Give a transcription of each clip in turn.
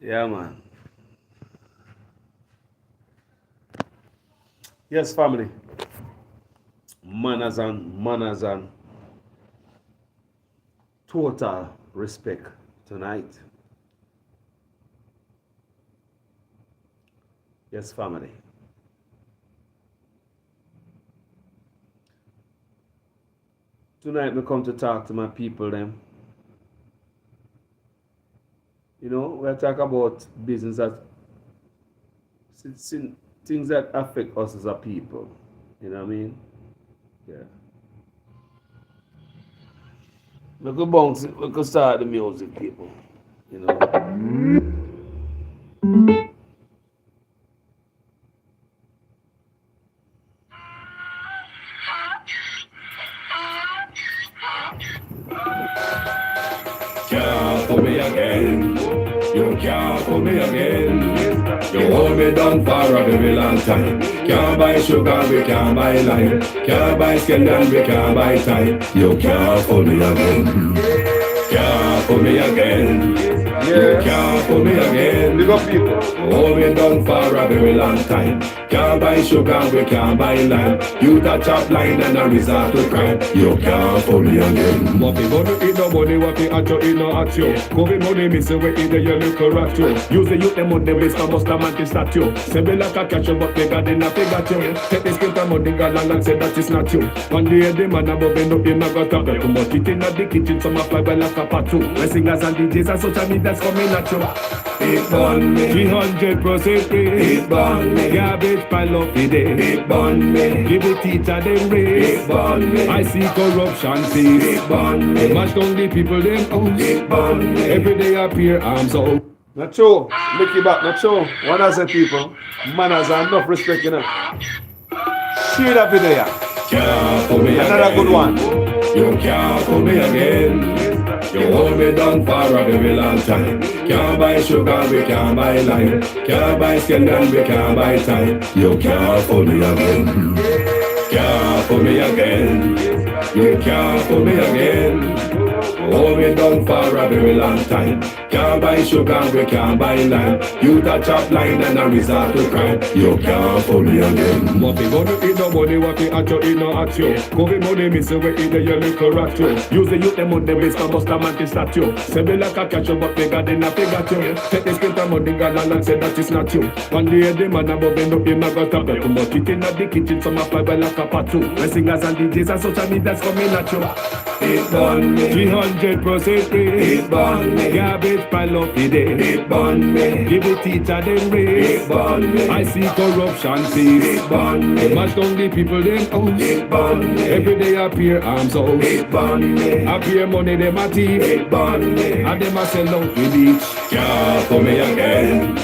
Yeah, man. Yes, family. Manners and total respect tonight. Yes, family. Tonight we come to talk to my people them. We're talking about business that things that affect us as a people. You know what I mean? Yeah. We could bounce, we could start the music, people. You know. Can't for me again. You can't for me again. You hold me down for a very long time. Can't buy sugar, we can't buy lime. Can't buy scandal, we can't buy time. You can't for me again. Can't for me again. You can't for me again. Big up people. Hold me down for a very long time. Can't buy sugar, we can't buy lime. You that chop line and a resort to crime. You can't for me again. What we gonna eat no money, what we at you, eat no at you. Covid money, me say we eat the yellow correct you. Use the youth, them money, waste a must a man to statue. Say we like a catch you, but they got enough, they got you. Take this skin money, got long and say that is not you. One day the man above end up in a gutter. Too much eat in the kitchen, some a fly by like a patu. My singers and DJs and social media's coming at you. It burn me 300% free. It burn me garbage pile up the day. It burn me give the teacher them raise. It burn me I see corruption cease. It burn me mash down the people them house. It burn me every day appear arms out. Not true. Look you back, not true. What I say, people? Manners and enough respect, Share that video. Can't for me Another again. good one. You can't for me again. You hold me down for a very long time. Can't buy sugar, we can't buy lime. Can't buy scandal, we can't buy time. You can't for me again. Can't for me again. You can't for me again. Hold me down for a very long time. Can't buy sugar, we can't buy lime. You that chop line and a resort to crime. You can't for me again. What we gonna eat no money, what we at you, eat no at you. Covid money, me say we eat the yellow correct you. Use the youth, them money, waste a must a man to statue. Say we like a catch you, but we got enough, they got you. Take this skin money, got long and say that is not you. One day the man above end up in a gutter. Too much eat in the kitchen, some a fly by like a patu. My singers and DJs and social media's coming at you. It burn me 300% free. It burn me garbage pile up the day. It burn me give the teacher them raise. It burn me I see corruption cease. It burn me mash down the people them house. It burn me every day appear arms out. It burn me appear money them a thief. It burn me and them a sell out with each. Can't for me again.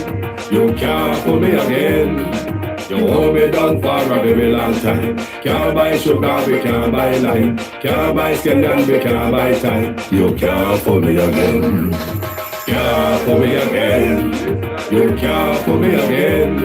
You can't for me again. You hold me down for a very long time. Can't buy sugar, we can't buy lime. Can't buy scandal, we can't buy time. You can't for me again. Can't for me again. You can't for me again.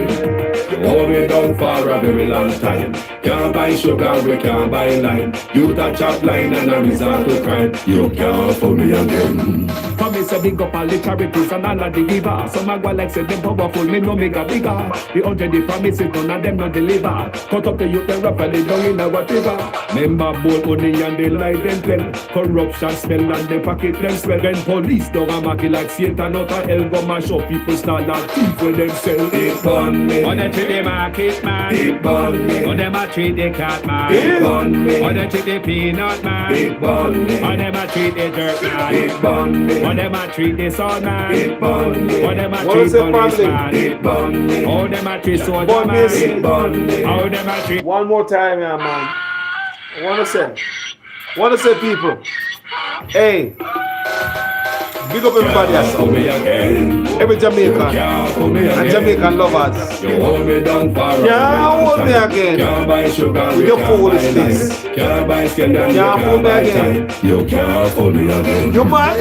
You hold me down for a very long time. Can't buy sugar, we can't buy lime. You that chop line and a resort to crime. You can't for me again. For me say big up all the charities and all of the giver. Some a go like say them powerful, me no make a bigger. The 100 promises, none of them no deliver. Cut up the youth and rapidly down in a whatever. Member bold money and they lie them tell. Corruption smell and they pocket them swell. When police dog a market like Satan out of hell go mash up people start like thief when them sell. It burn me. On the treat the market man. It burn me. On them a treat the cat man. It burn me. On them treat the peanut man. It burn me. On them a treat the dirt man. It burn me. On them a treat the sun man. It burn me. On them a treat police man. It burn me. How them a treat soldier man. It burn me. How them a treat. One more time, yeah, man. I wanna say, people, hey, big up everybody else. Every Jamaican and Jamaican lovers. You hold me down for Can't hold me again. Can't buy sugar, With your foolishness. Can't buy scandal, Can't hold me again. You can't fool me again. You mad?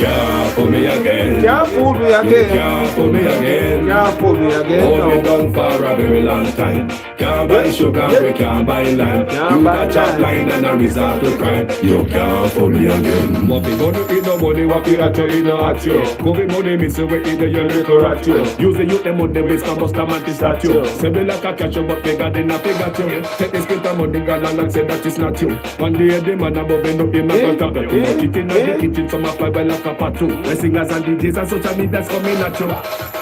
Can't fool me again. Can't fool me again. Can't fool me again. Can't fool me again. Hold me No. down for a very long time. Can't buy sugar, we can't buy lime. Can't You buy got chop lime. line and a resort to crime. You can't fool me again. What we gonna eat no money, what we at you, eat no at you. Covid money, me say we either your little rat you. Use the youth them on the waist and bust a man to statue. Say me like a catch you but bigger than a figure you. Take the skin of money girl and say that is not you. One day the man above end up him and got top. Put it in the kitchen some fly by like a patu. The singers and DJs and social media's coming at you.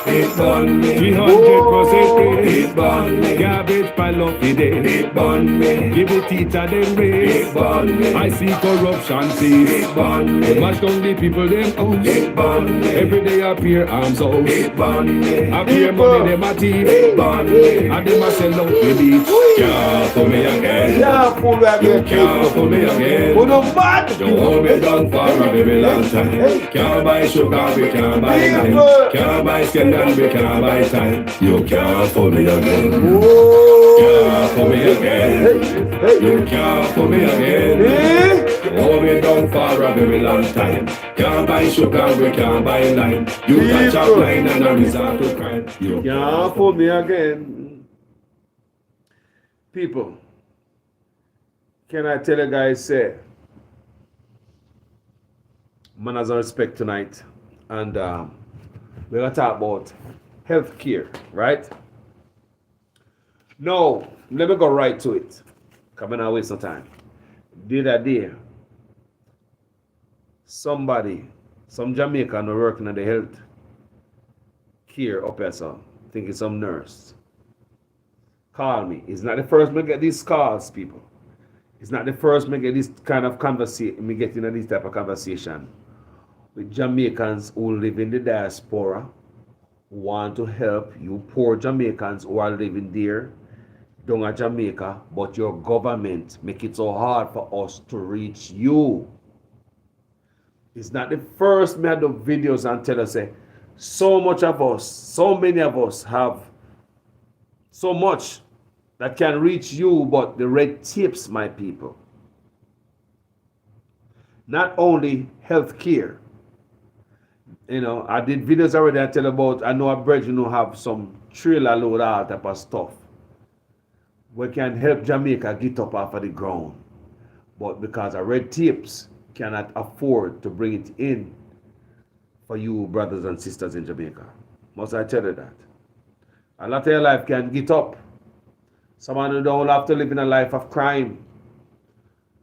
It burn me 300%. It burn me. Garbage pile up the day. It burn me. Give it teacher them raise. It burn me. I see corruption cease. It burn me. Mash down the people them out. It burn me. Every day appear arms out. It burn me. Appear money them a thief. It burn me. And them a sell out the beach. Can't for me again. Can't fool me again. Can't for me again. Oh no bad. You hold me down for a very long time. Can't buy sugar, we can't buy lime. Can't buy skin and we can't buy time. You can't fool me again. Can't fool me again. You can't fool me again. Hold me down for a very long time. Can't buy sugar, we can't buy lime. You catch a line and a resort to crime. You can't fool me again. People, can I tell you guys, say, man has a respect tonight, and we're going to talk about health care, right? No, let me go right to it. Come on, waste no time. The other day, some Jamaican were working at the health care up here, so I think it's some nurse. Call me. It's not the first me get these calls, people. It's not the first me get this kind of conversation, me getting this type of conversation with Jamaicans who live in the diaspora, who want to help you poor Jamaicans who are living there, down at Jamaica, but your government make it so hard for us to reach you. It's not the first me do videos and tell us, say, so much of us, so many of us have so much that can reach you, but the red tapes, my people. Not only health care. You know, I did videos already I tell about, I know a brethren who have some trailer load all type of stuff. We can help Jamaica get up off of the ground. But because of red tapes cannot afford to bring it in for you brothers and sisters in Jamaica. Must I tell you that? A lot of your life can get up. Someone who don't have to live in a life of crime.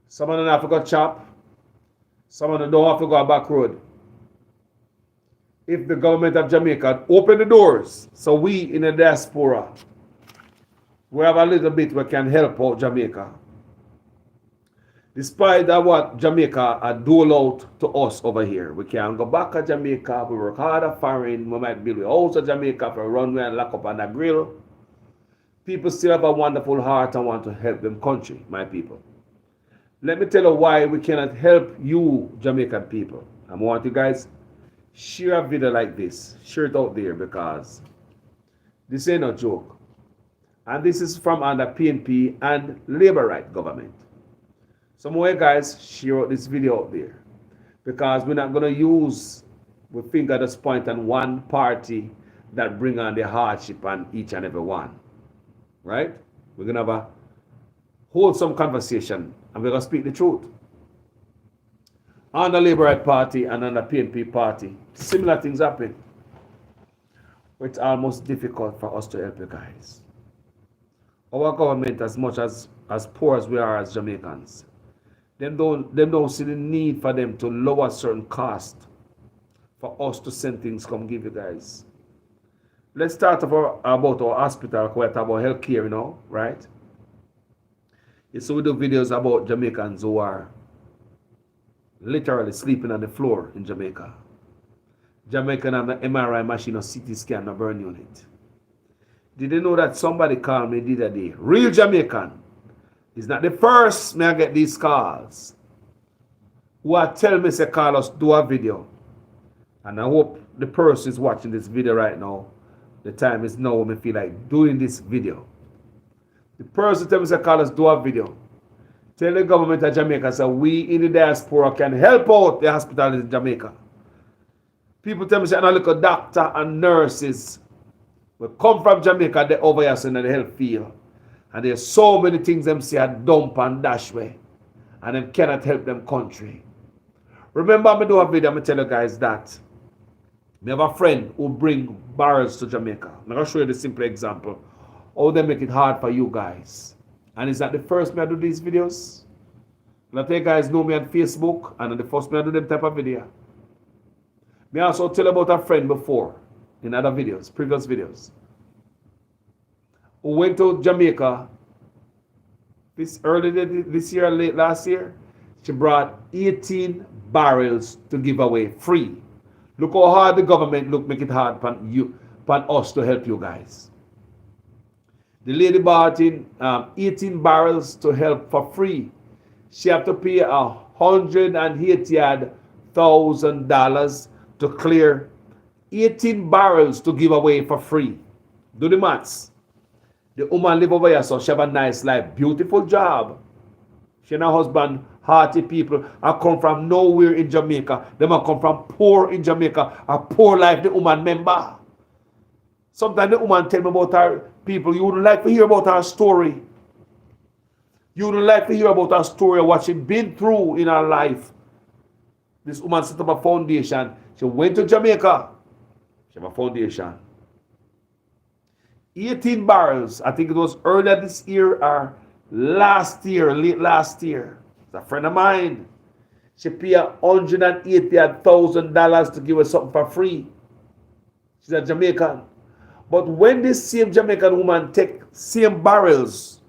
Someone who don't have to go chop. Someone who don't have to go a back road. If the government of Jamaica open the doors, so we in the diaspora, we have a little bit we can help out Jamaica. Despite that what Jamaica dole out to us over here. We can go back to Jamaica, we work hard at foreign, we might build a house in Jamaica for a runway and lock up on a grill. People still have a wonderful heart and want to help them country, my people. Let me tell you why we cannot help you, Jamaican people. I want you guys share a video like this. Share it out there because this ain't no joke. And this is from under PNP and Labour Right government. Some more guys share out this video out there because we're not going to use, we think at this point, on one party that bring on the hardship on each and every one. Right? We're going to have a wholesome conversation and we're going to speak the truth. On the Labour Right Party and on the PNP Party, similar things happen. It's almost difficult for us to help you guys. Our government, as much as poor as we are as Jamaicans, them don't see the need for them to lower certain cost for us to send things come give you guys. Let's start about our hospital, quite about healthcare, you know, right? So we do videos about Jamaicans who are literally sleeping on the floor in Jamaica. Jamaican have the MRI machine or CT scan or burn unit. Did you know that somebody called me the other day? Real Jamaican. It's not the first me I get these calls. Who are tell me say call us do a video. And I hope the person is watching this video right now. The time is now when I feel like doing this video. The person tell me say call us do a video. Tell the government of Jamaica say we in the diaspora can help out the hospital in Jamaica. People tell me say I look at doctor and nurses. We come from Jamaica, they over here in the health field. And there's so many things them say are dump and dash way. And them cannot help them country. Remember me do a video, I tell you guys that We have a friend who bring barrels to Jamaica. I'm going to show you the simple example. How they make it hard for you guys. And is that the first me I do these videos? Let you guys know me on Facebook, and the first me I do them type of video. Me also tell about a friend before in other videos, previous videos, who went to Jamaica this year, late last year. She brought 18 barrels to give away free. Look how hard the government make it hard upon us to help you guys. The lady bought in 18 barrels to help for free. She had to pay $180,000 to clear 18 barrels to give away for free. Do the maths. The woman live over here, so she have a nice life, beautiful job. She and her husband, hearty people, I come from nowhere in Jamaica. Them I come from poor in Jamaica, a poor life the woman member. Sometimes the woman tell me about her people. You wouldn't like to hear about her story. You wouldn't like to hear about her story, what she been through in her life. This woman set up a foundation. She went to Jamaica. She have a foundation. 18 barrels. I think it was earlier this year or last year, late last year. It's a friend of mine. She paid $180,000 to give her something for free. She's a Jamaican. But when this same Jamaican woman take same barrels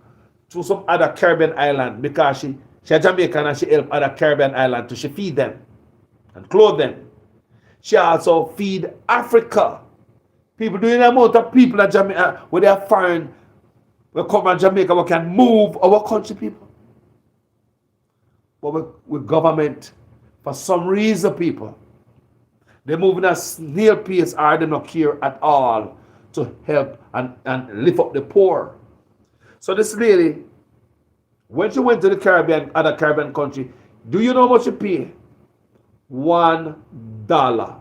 to some other Caribbean island, because she a Jamaican and she help other Caribbean island to she feed them and clothe them. She also feed Africa. People doing the amount of people in Jamaica where they are foreign, we come from Jamaica, we can move our country people. But with government, for some reason, people, they're moving at snail pace or they don't care at all to help and lift up the poor. So this lady, when she went to the Caribbean, other Caribbean country, do you know how much she paid? $1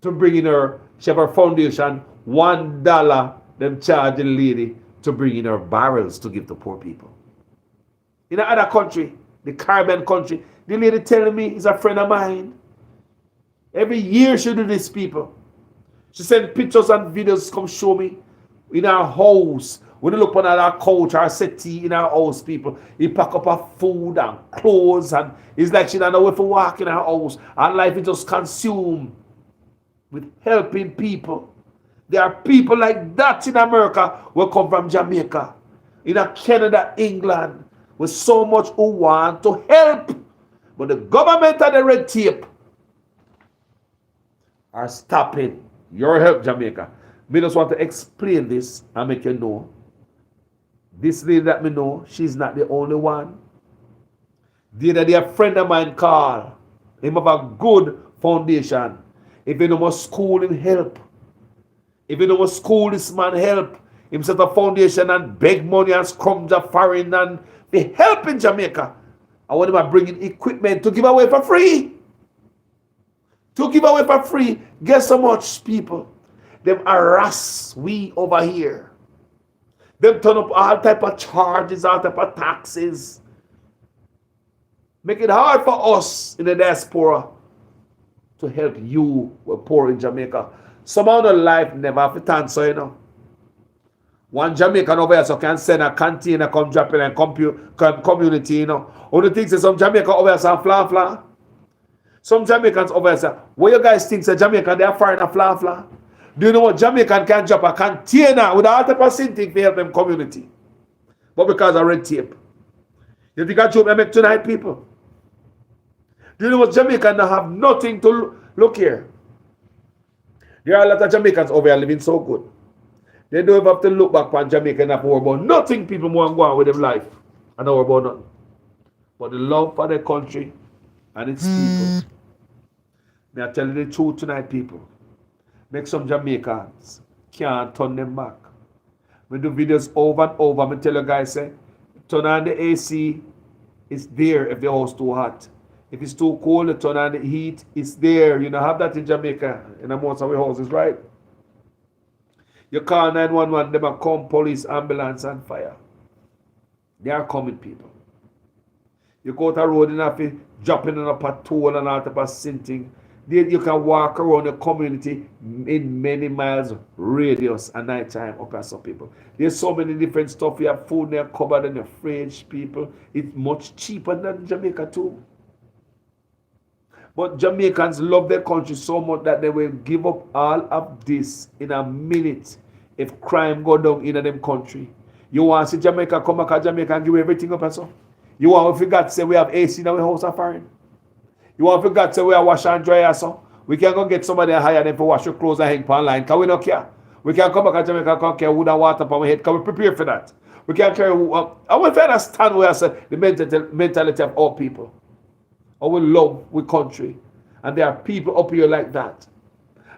to bring in her, she have her foundation, $1 them charge the lady to bring in her barrels to give to poor people. In another country, the Caribbean country, the lady telling me is a friend of mine. Every year she do this, people. She send pictures and videos come show me in her house. When you look on her couch or settee in her house, people, he pack up her food and clothes, and it's like she don't know where to walk in her house. Her life is just consumed with helping people. There are people like that in America who come from Jamaica, in Canada, England, with so much who want to help. But the government and the red tape are stopping your help, Jamaica. Me just want to explain this and make you know. This lady that me know, she's not the only one. The other day, a friend of mine called. Him have a good foundation. If you know what school, him help. If you know what school, this man help. Him set a foundation and beg money and scrumja foreign and they help in Jamaica. I want him to bring in equipment to give away for free. To give away for free. Guess how much, people? Them harass we over here. Them turn up all type of charges, all type of taxes. Make it hard for us in the diaspora to help you who are poor in Jamaica. Somehow the life never have to answer, you know. One Jamaican over here so can send a container, come drop in a community, you know. All the things that some Jamaican over here say fla. Some Jamaicans over here say, what you guys think say Jamaican, they are foreign a fla. Do you know what Jamaican can drop a container with all type of thing to help them community? But because of red tape. You think I joke I make tonight, people? Do you know what Jamaican don't have nothing to look here? There are a lot of Jamaicans over here living so good. They don't have to look back on Jamaica and have to worry about nothing. People want to go on with their life and don't worry about nothing. But the love for their country and its people. May I tell you the truth tonight, people. Make some Jamaicans can't turn them back. We do videos over and over. I tell you guys, say, turn on the AC, it's there if the house too hot. If it's too cold, you turn on the heat, it's there. You know, have that in Jamaica, in most of our houses, right? You call 911, they will come, police, ambulance, and fire. They are coming, people. You go to the road and have to drop in on a patrol and all type of thing. You can walk around the community in many miles radius at night time up at some people. There's so many different stuff. You have food in your cupboard and your fridge, people. It's much cheaper than Jamaica too. But Jamaicans love their country so much that they will give up all of this in a minute if crime go down in them country. You want to see Jamaica come back to Jamaica and give everything up and so? You want to forget to say we have AC in our house of foreign? You want to forget to say we have wash and dryer so? We can go get somebody and hire them for wash your clothes and hang on line because we don't care. We can come back to Jamaica and can't care wood and water upon our head because we prepare for that. We can't carry. I want to understand where I say the mentality of all people. Our love with country. And there are people up here like that.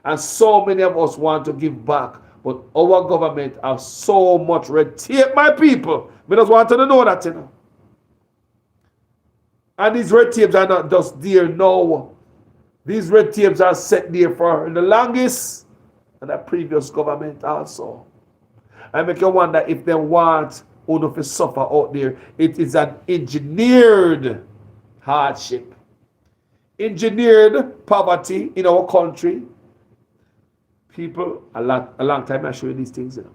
And so many of us want to give back. But our government have so much red tape, my people. We just want to know that, you know. And these red tapes are not just there now. These red tapes are set there for the longest and the previous government also. I make you wonder if they want Uno to suffer out there. It is an engineered hardship. Engineered poverty in our country. People, a long time I show you these things, you know.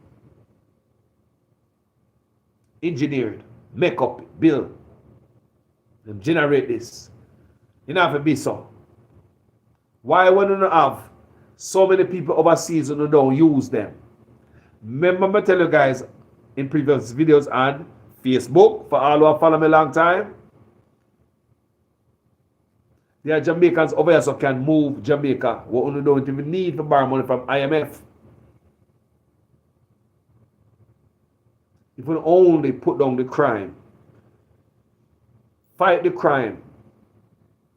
Engineered, make up, build, and generate this. You don't have to be so. Why would you not have so many people overseas who don't use them? Remember I tell you guys in previous videos on Facebook, for all who have followed me a long time, there are Jamaicans over here so can move Jamaica. What you don't even need to borrow money from IMF. If we only put down the crime, fight the crime.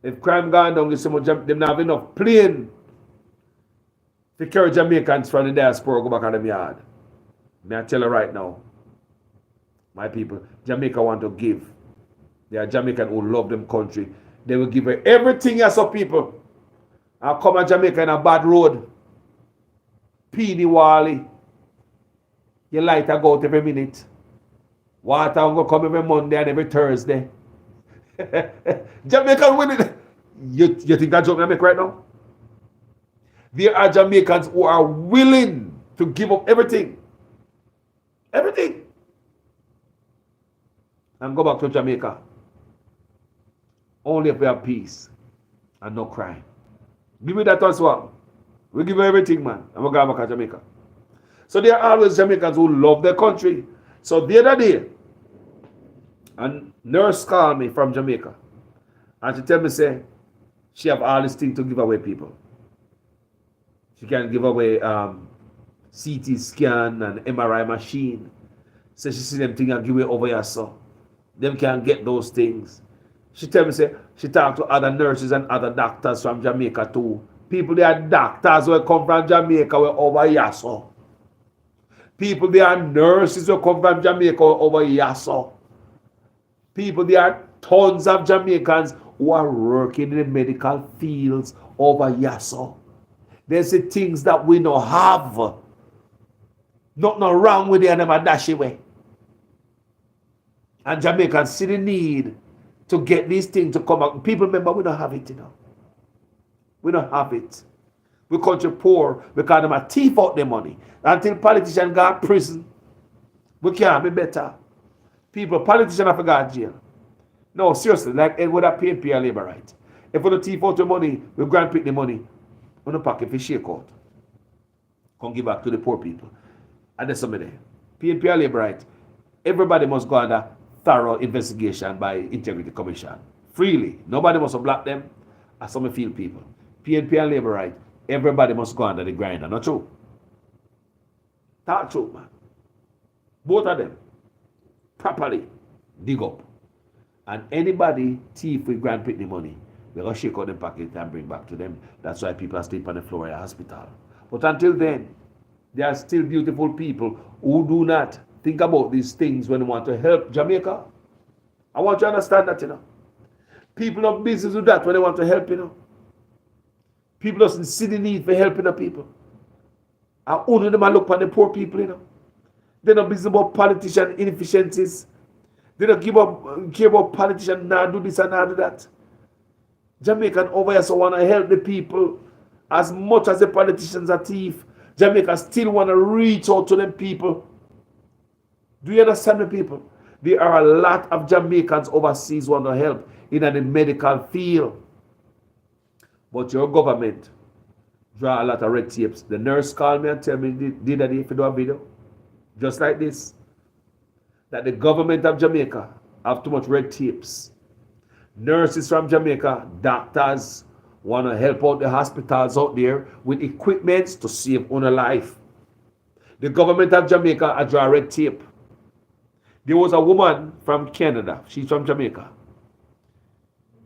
If crime gone down, they don't have enough plane to carry Jamaicans from the diaspora go back on the yard. May I tell you right now, my people, Jamaica want to give. There are Jamaicans who love them country. They will give her everything as some people. I'll come to Jamaica in a bad road. Peeny Wally. Your light will go out every minute. Water will come every Monday and every Thursday. Jamaican winning. You think that joke I make right now? There are Jamaicans who are willing to give up everything. Everything. And go back to Jamaica. Only if we have peace and no crime. Give me that as well. We give you everything, man. And we're going back to Jamaica. So there are always Jamaicans who love their country. So the other day, a nurse called me from Jamaica. And she tell me, say, she have all these things to give away people. She can give away CT scan and MRI machine. So she see them things and give away over here, so. Them can get those things. She tell me, say, she talk to other nurses and other doctors from Jamaica too. People, they are doctors who come from Jamaica who are over here, so. People, they are nurses who come from Jamaica over here, so. People, there are tons of Jamaicans who are working in the medical fields over here, so. There's the things that we don't have. Nothing wrong with it and them a dash away. And Jamaicans see the need to get these things to come out. People remember we don't have it, you know. We don't have it. We country poor because them a thief out the money. Until politicians go to prison, we can't be better. People, politicians have to go to jail. No, seriously, like it would have paid PA labor right. If we don't thief out the money, we grant pick the money on the pocket for shake out. Come give back to the poor people. And there's somebody there. PA labor right. Everybody must go under thorough investigation by Integrity Commission. Freely. Nobody must block them as some field people. PNP and labor right. Everybody must go under the grinder. Not true. Talk true, man. Both of them. Properly dig up. And anybody thief with Grand Pitney money, we're going to shake out the pocket and bring back to them. That's why people are sleeping on the floor at the hospital. But until then, there are still beautiful people who do not think about these things when they want to help Jamaica. I want you to understand that, you know. People have business with that when they want to help, you know. People doesn't see the need for helping the people. And only them look on the poor people, you know. They don't business about politician inefficiencies. They don't care about politicians now do this and now do that. Jamaican over here so want to help the people as much as the politicians are thief. Jamaica still want to reach out to them people. Do you understand the people? There are a lot of Jamaicans overseas want to help in the medical field. But your government draw a lot of red tapes. The nurse called me and tell me, did I if you do a video? Just like this. That the government of Jamaica have too much red tapes. Nurses from Jamaica, doctors, want to help out the hospitals out there with equipments to save on a life. The government of Jamaica a draw red tape. There was a woman from Canada. She's from Jamaica.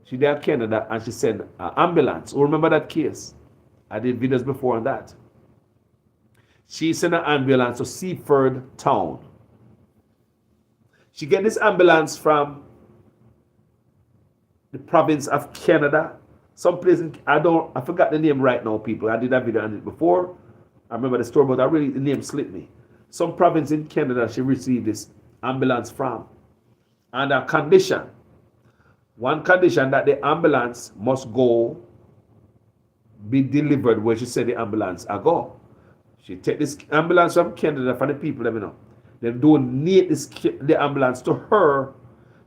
She there in Canada and she sent an ambulance. Oh, remember that case? I did videos before on that. She sent an ambulance to Seaford Town. She get this ambulance from the province of Canada. Some place in, I forgot the name right now, people. I did that video on it before. I remember the story, but the name slipped me. Some province in Canada she received this ambulance from. And a condition. One condition that the ambulance must go be delivered where she said the ambulance I go. She take this ambulance from Canada for the people, let me know. They donate the ambulance to her.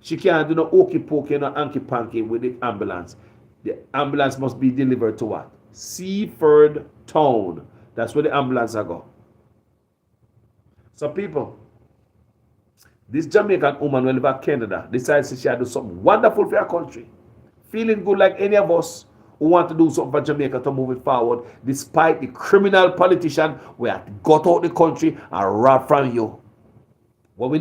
She can't do no okey pokey, no hanky panky with the ambulance. The ambulance must be delivered to what? Seaford Town. That's where the ambulance I go. So people, this Jamaican woman who live in Canada decides she had to do something wonderful for her country. Feeling good like any of us who want to do something for Jamaica to move it forward, despite the criminal politician who have got out the country and robbed from you. Well, we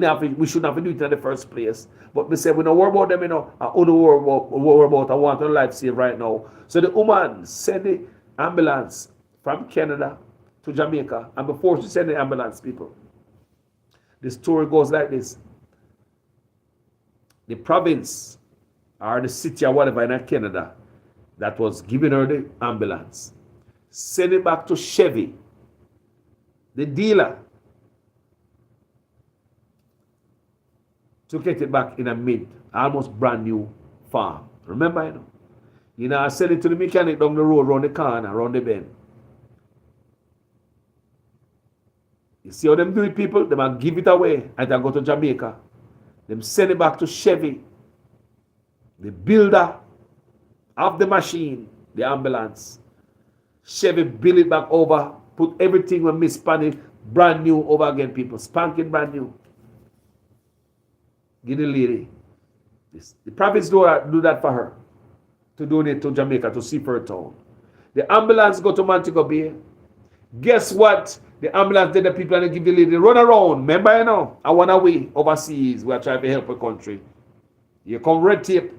shouldn't have to do it in the first place. But we say we don't worry about them, you know. I only worry about I want their life saved right now. So the woman sent the ambulance from Canada to Jamaica. And before she sent the ambulance, people, the story goes like this. The province or the city or whatever in Canada that was giving her the ambulance sent it back to Chevy, the dealer, to get it back in a mint, almost brand new farm. Remember, I sell it to the mechanic down the road, around the corner, around the bend. You see how them do it, people? They might give it away and they go to Jamaica. Them send it back to Chevy, the builder of the machine, the ambulance. Chevy build it back over, put everything when Miss Spanish brand new over again, people. Spanking brand new. Give the lady. The province do that for her. To donate to Jamaica, to Seaford Town. The ambulance go to Montego Bay. Guess what? The ambulance did the people and they give the lady run around. Remember, I want away overseas. We are trying to help a country. Here come red tape.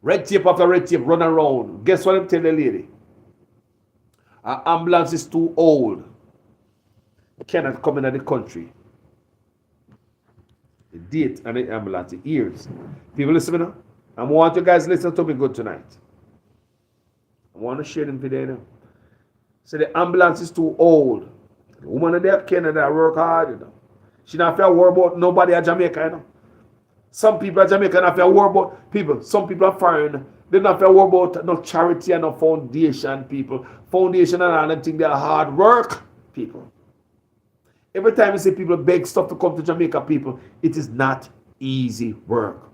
Red tape after red tape, run around. Guess what I'm telling the lady? Our ambulance is too old. It cannot come into the country. The date and the ambulance, the ears. People listen now. I want you guys listen to me good tonight. I want to share them today now. So the ambulance is too old. The woman in there Canada work hard, She not feel worry about nobody at Jamaica, Some people at Jamaica not feel worry about people. Some people are foreign. They not feel worry about no charity and no foundation, people. Foundation and all them things, they are hard work, people. Every time you see people beg stuff to come to Jamaica, people, it is not easy work.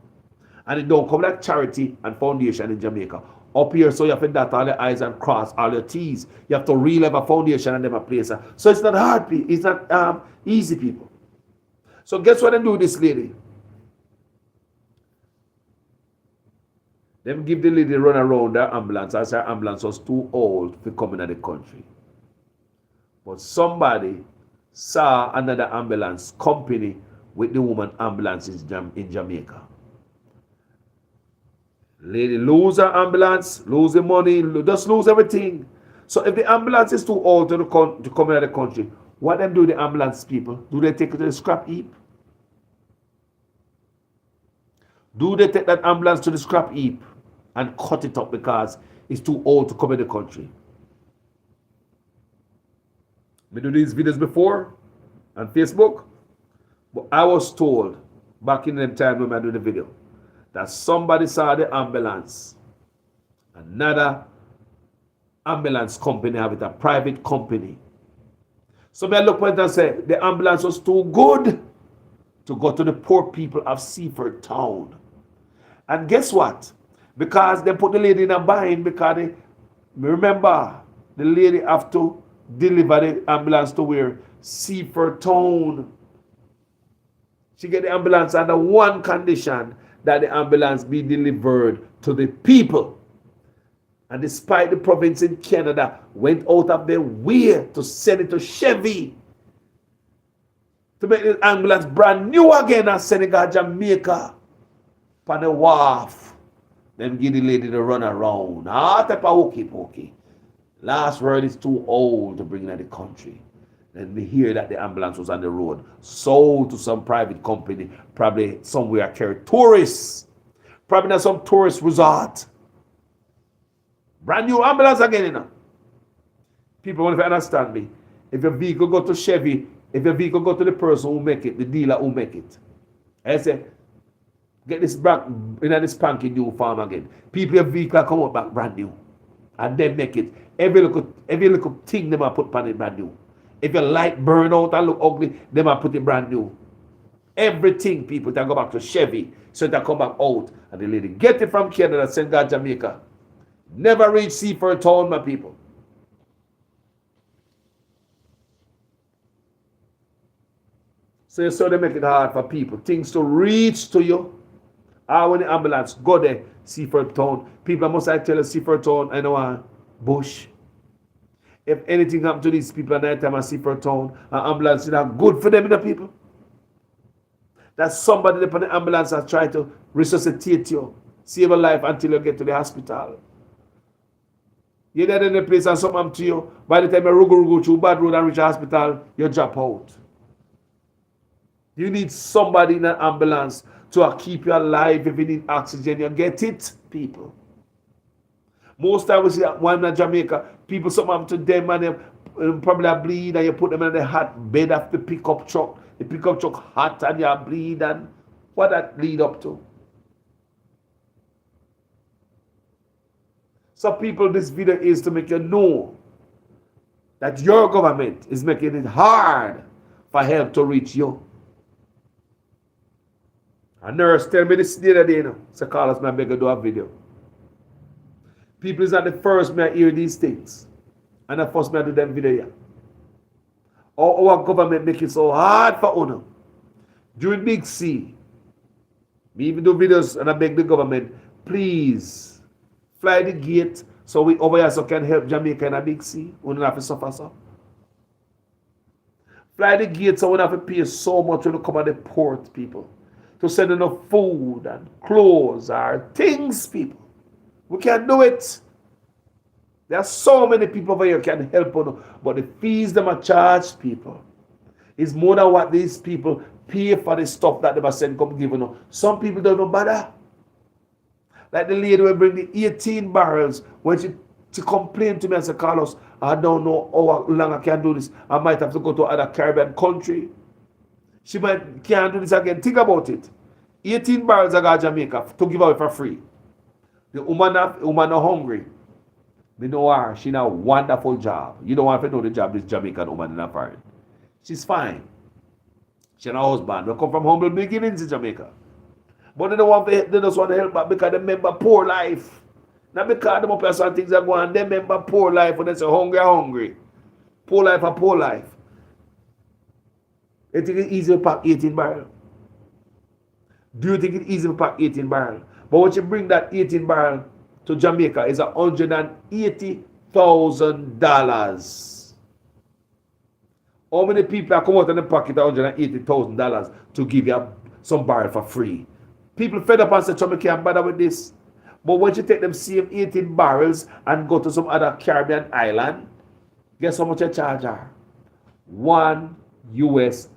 And it don't come like charity and foundation in Jamaica. Up here, so you have to dot all the I's and cross all your T's. You have to really have a foundation and them a place. So it's not hard, it's not easy, people. So guess what they do with this lady? Them give the lady run around their ambulance as her ambulance was too old to come into the country. But somebody saw another ambulance company with the woman ambulance in Jamaica. Lady lose her ambulance, lose the money, just lose everything. So if the ambulance is too old to come into the country, what them do the ambulance people? Do they take it to the scrap heap? Do they take that ambulance to the scrap heap and cut it up because it's too old to come in the country? We do these videos before on Facebook, but I was told back in the time when I do the video that somebody saw the ambulance Another ambulance company have it, a private company. So I look at it and say, the ambulance was too good to go to the poor people of Seaford Town. And guess what? Because they put the lady in a bind because they, remember, the lady have to deliver the ambulance to where? Seaford Town. She get the ambulance under one condition, that the ambulance be delivered to the people. And despite the province in Canada went out of their way to send it to Chevy, to make the ambulance brand new again and send it to Jamaica on the wharf. Then give the lady to run around. Ah, type of hooky pokey. Last word is too old to bring in the country. Then we hear that the ambulance was on the road, sold to some private company, probably somewhere carry tourists, probably not some tourist resort. Brand new ambulance again, you know. People want to understand me. If your vehicle go to Chevy, if your vehicle go to the person who make it, the dealer who make it, I say, get this back in this spanking new farm again. People, your vehicle come out back brand new. And then make it. Every little thing they might put on it brand new. If your light burn out and look ugly, they might put it brand new. Everything, people, they go back to Chevy. So they come back out. And the lady get it from Canada, send God Jamaica. Never reach Seaford Town, my people. So they make it hard for people. Things to reach to you. When the ambulance go there, Seaford Town. People, must I tell you, Seaford Town, I know bush. If anything happen to these people at night time at Seaford Town, an ambulance is not good for them, you know, people. That somebody up on the ambulance has tried to resuscitate you, save a life until you get to the hospital. You're there in the place and something happen to you. By the time you rugu through bad road and reach the hospital, you drop out. You need somebody in an ambulance to keep you alive. If you need oxygen, you get it, people. Most times we see that one in Jamaica, people something happen to them and they probably bleed and you put them in the hot bed of the pickup truck. The pickup truck hot and you bleed, and what that lead up to? So people, this video is to make you know that your government is making it hard for help to reach you. A nurse tell me this the other day, you know. So Carlos, man, beg you do a video. People is not the first me I hear these things. And the first me I do them video here. Our government make it so hard for owner. During Big C, we even do videos and I beg the government, please fly the gate so we over here so can help Jamaica in a Big C. We don't have to suffer so. Fly the gate so we don't have to pay so much when we come at the port, people. To send enough food and clothes or things, people. We can't do it. There are so many people over here who can help us, but the fees them are charged, people, is more than what these people pay for the stuff that they must send come give you. Some people don't know bother. Like the lady will bring the 18 barrels when she complained to me and said, Carlos, I don't know how long I can do this. I might have to go to other Caribbean country. She can't do this again. Think about it. 18 barrels I got Jamaica to give away for free. The woman not hungry. We know her. She done a wonderful job. You don't want to know the job this Jamaican woman in a foreign. She's fine. She and her husband. They come from humble beginnings in Jamaica. But they don't want to help, they just want to help back because they remember poor life. Not because them up here some things are going on. They remember poor life when they say hungry. Poor life are poor life. You think it's easy to pack 18 barrels? Do you think it's easy to pack 18 barrels? But when you bring that 18 barrel to Jamaica, it's $180,000. How many people are come out in the pocket $180,000 to give you some barrel for free? People fed up and say, we can't bother with this. But when you take them same 18 barrels and go to some other Caribbean island, guess how much you charge her? $1 US.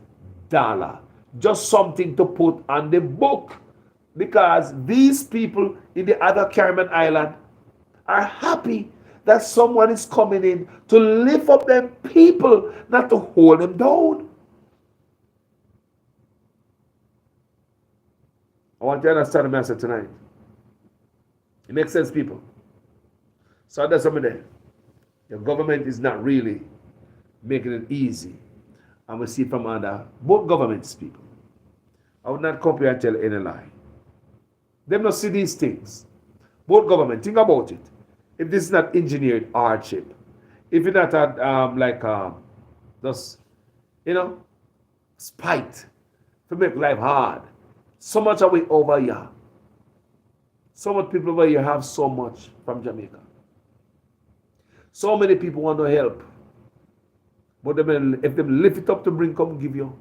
Just something to put on the book. Because these people in the other Caribbean island are happy that someone is coming in to lift up them people, not to hold them down. I want you to understand the message tonight. It makes sense, people. So that's something there. The government is not really making it easy. And we see from under both governments, people. I would not compare and tell any lie. They not see these things. Both government, think about it. If this is not engineered hardship, if it's not just, spite to make life hard. So much away over here. So much people over here have so much from Jamaica. So many people want to help. But if they lift it up to bring, come give you.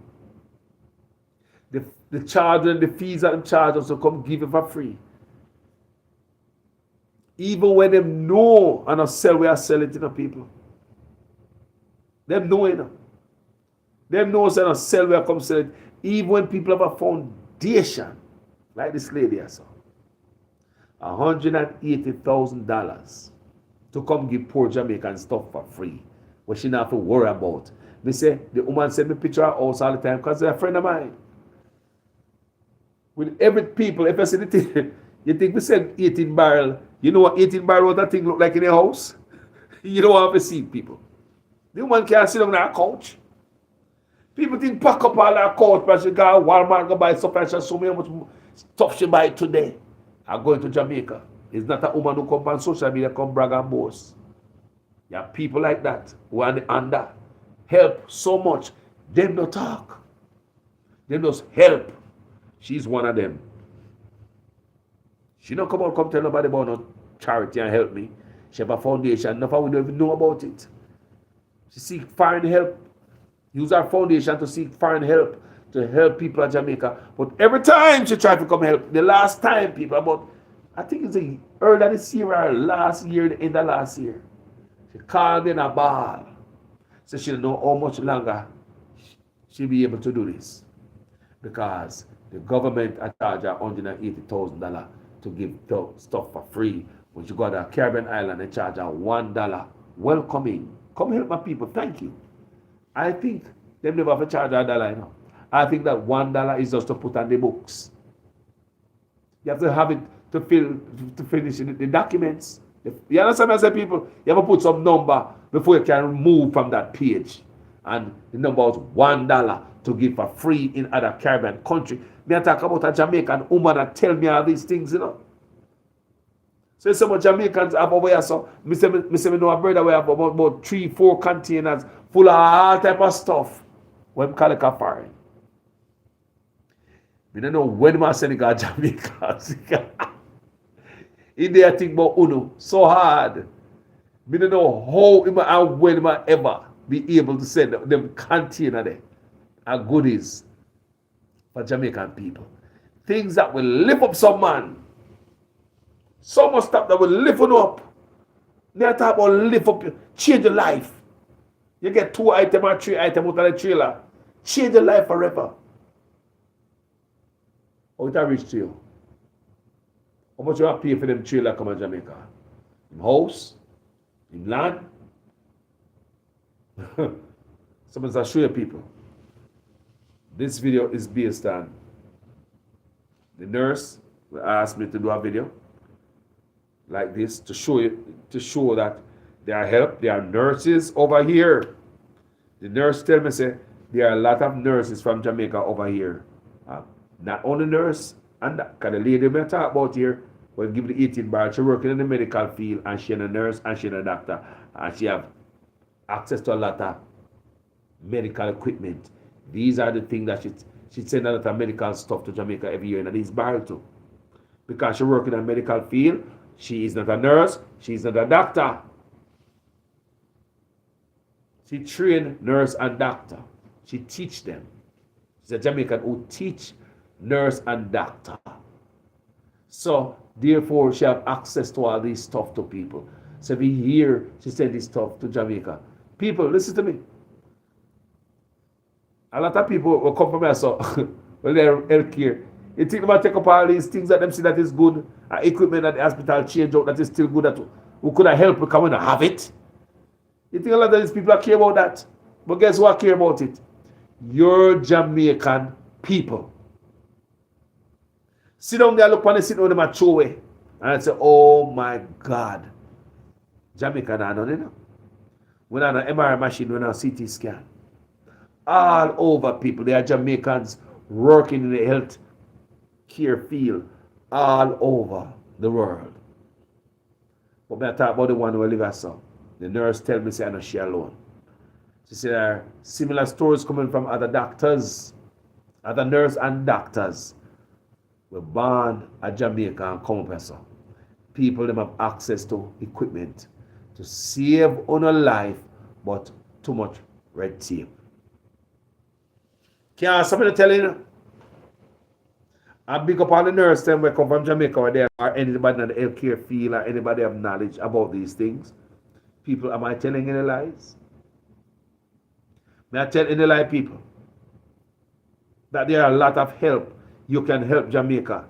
The charge and the fees and charges to come give you for free. Even when they know and sell, we are selling to the people. Them know it. Them know and sell, we are come sell it. Even when people have a foundation, like this lady I saw, $180,000 to come give poor Jamaican stuff for free, what she not have to worry about. Me say, the woman send me picture of her house all the time because they're a friend of mine. With every people, if I see the thing, you think we send 18 barrel, you know what 18 barrel what that thing look like in your house? You don't have to see people. The woman can't sit on her couch. People think pack up all her couch, but she go to Walmart, go buy stuff and she show me how much stuff she buy today. I'm going to Jamaica. It's not a woman who come on social media, come brag and boast. You have people like that who are under help so much. Them no talk. Them just help. She's one of them. She don't come tell nobody about no charity and help me. She have a foundation. Enough we don't even know about it. She seek foreign help. Use her foundation to seek foreign help to help people in Jamaica. But every time she tried to come help, the last time people about, I think it's earlier this year or last year, the end of last year, she called in a ball. So she don't know how much longer she'll be able to do this. Because the government charge her $180,000 to give stuff for free. When you go to a Caribbean island, they charge her $1. Welcoming. Come help my people. Thank you. I think they never have to charge her $1, you know. I think that $1 is just to put on the books. You have to have it to finish the documents. You understand what I say, people? You have to put some number before you can move from that page. And the number is $1 to give for free in other Caribbean country. Me I talk about a Jamaican woman that tell me all these things, you know. So some of Jamaicans have over here, so me say me know a brother we have about 3-4 containers full of all type of stuff. When we call it a foreign. We don't know when I send it to Jamaica. In there think about Uno so hard. We don't know how and when I ever be able to send them container there and goodies for Jamaican people. Things that will lift up some man. So much stuff that will lift you up. They talk about lift up, change your life. You get 2 items or 3 items out of the trailer. Change your life forever. How it reach to you? How much you have to pay for them trailer come to Jamaica? In house? In land? Someone's show you people. This video is based on the nurse asked me to do a video like this to show that there are help, there are nurses over here. The nurse tell me say there are a lot of nurses from Jamaica over here. Not only nurse, and because the lady we talk about here, will give the 18 bar, she working in the medical field and she is a nurse and she is a doctor and she have access to a lot of medical equipment. These are the things that she send a lot of medical stuff to Jamaica every year, and these barrel too. Because she work in a medical field, she is not a nurse, she is not a doctor. She train nurse and doctor. She teach them. She's a Jamaican who teach nurse and doctor. So therefore she have access to all these stuff to people. So every year she send this stuff to Jamaica. People, listen to me. A lot of people will come from here, so when they're healthcare. You think about take up all these things that them see that is good, equipment that the hospital change out that is still good, that who could have helped because we don't have it. You think a lot of these people care about that? But guess who care about it? Your Jamaican people. Sit down there, look on the sit down them a throw away. And I say, oh my God. Jamaica not none, you know. We not an MRI machine, we not CT scan. All over people, there are Jamaicans working in the health care field all over the world. But when I talk about the one who live at some, the nurse tell me say I know she alone. She said there are similar stories coming from other doctors, other nurses and doctors. Were born at Jamaica and come up here. So people them have access to equipment to save on a life, but too much red tape. Can somebody tell you? I big up all the nurses them who come from Jamaica or there or anybody in the healthcare field or anybody have knowledge about these things. People, am I telling any lies? May I tell any lie, people? That there are a lot of help you can help Jamaica.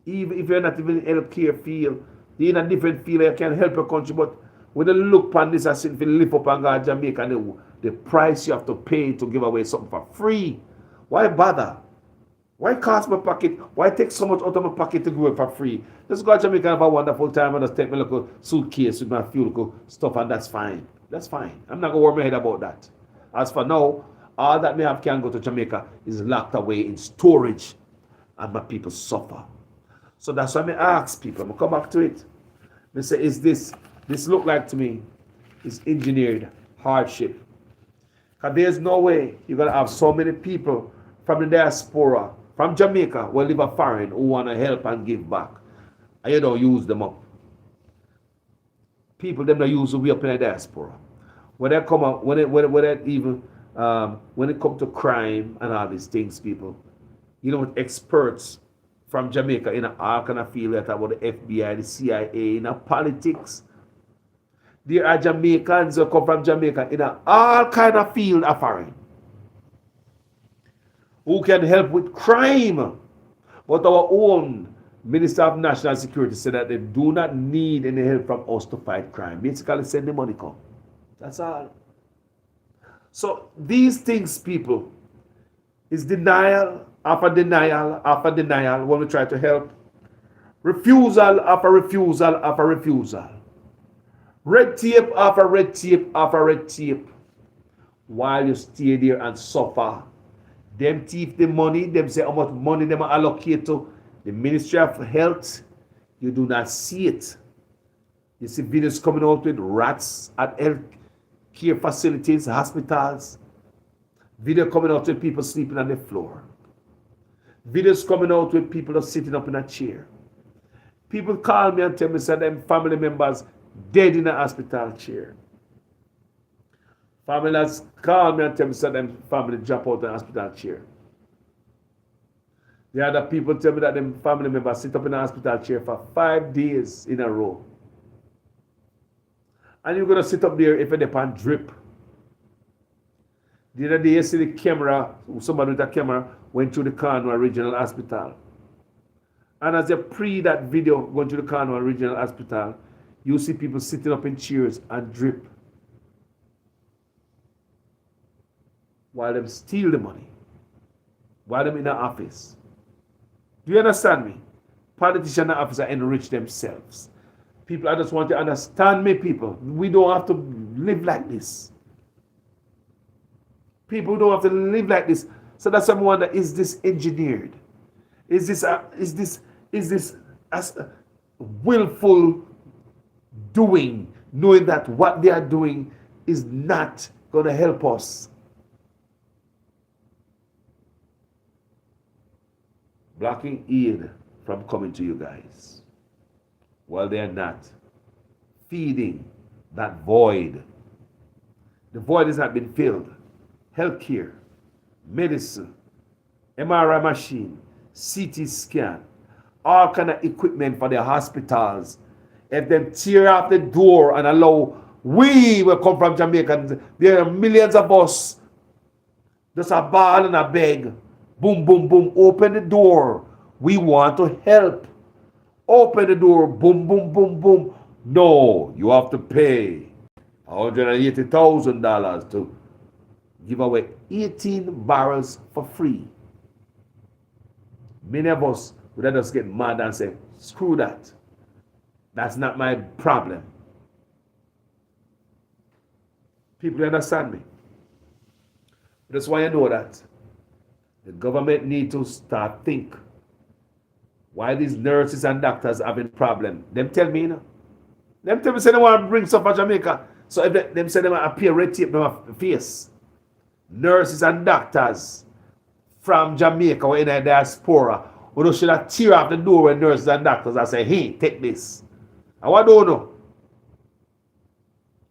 Even if you're not even in the healthcare field, you're in a different field, you can help your country. But when you look upon this as if you lift up and go to Jamaica, and the price you have to pay to give away something for free, why bother? Why cost my pocket? Why take so much out of my pocket to give it for free? Just go to Jamaica and have a wonderful time and just take my little suitcase with my few little stuff, and that's fine. That's fine. I'm not going to worry my head about that. As for now, all that may have can go to Jamaica is locked away in storage, and my people suffer. So that's why I ask people, I'm going to come back to it. They say, is this look like to me is engineered hardship? Because there's no way you're going to have so many people from the diaspora, from Jamaica, who live a foreign, who want to help and give back. And you don't use them up. People, them don't use the way up in the diaspora. When they come up, when it comes to crime and all these things, people, you know, experts from Jamaica in all kind of field that about the FBI, the CIA, in politics. There are Jamaicans who come from Jamaica in all kind of field of foreign who can help with crime. But our own Minister of National Security said that they do not need any help from us to fight crime. Basically, send the money come. That's all. So these things, people, is denial after denial after denial when we try to help. Refusal after refusal after refusal. Red tape after red tape after red tape. While you stay there and suffer. Them thief the money, them say how much money them allocate to the Ministry of Health. You do not see it. You see videos coming out with rats at health care facilities, hospitals. Video coming out with people sleeping on the floor. Videos coming out with people sitting up in a chair. People call me and tell me that them family members dead in a hospital chair. Families call me and tell me that them family drop out in a hospital chair. The other people tell me that them family members sit up in a hospital chair for 5 days in a row. And you're going to sit up there if they pan drip. The other day you see the camera, somebody with a camera went through the Cornwall Regional Hospital. And as you pre that video going to the Cornwall Regional Hospital, you see people sitting up in chairs and drip. While them steal the money. While them in the office. Do you understand me? Politicians and officers enrich themselves. People, I just want you to understand me, people. We don't have to live like this. People don't have to live like this. So that's why I wonder, is this engineered? Is this as willful doing, knowing that what they are doing is not going to help us? Blocking aid from coming to you guys. While they are not feeding that void. The void has not been filled. Healthcare, medicine, MRI machine, CT scan, all kind of equipment for their hospitals. If they tear off the door and allow we will come from Jamaica, there are millions of us. Just a ball and a beg. Boom, boom, boom. Open the door. We want to help. Open the door. Boom, boom, boom, boom. No, you have to pay $180,000 to give away 18 barrels for free. Many of us would just get mad and say, screw that. That's not my problem. People understand me. That's why you know that the government need to start think why these nurses and doctors having problem. Them tell me, you know. Them tell me say they want to bring stuff from Jamaica. So if them say they want to appear red tape on my face. Nurses and doctors from Jamaica or in the diaspora, we should have tear off the door when nurses and doctors and say, hey, take this. And what don't know?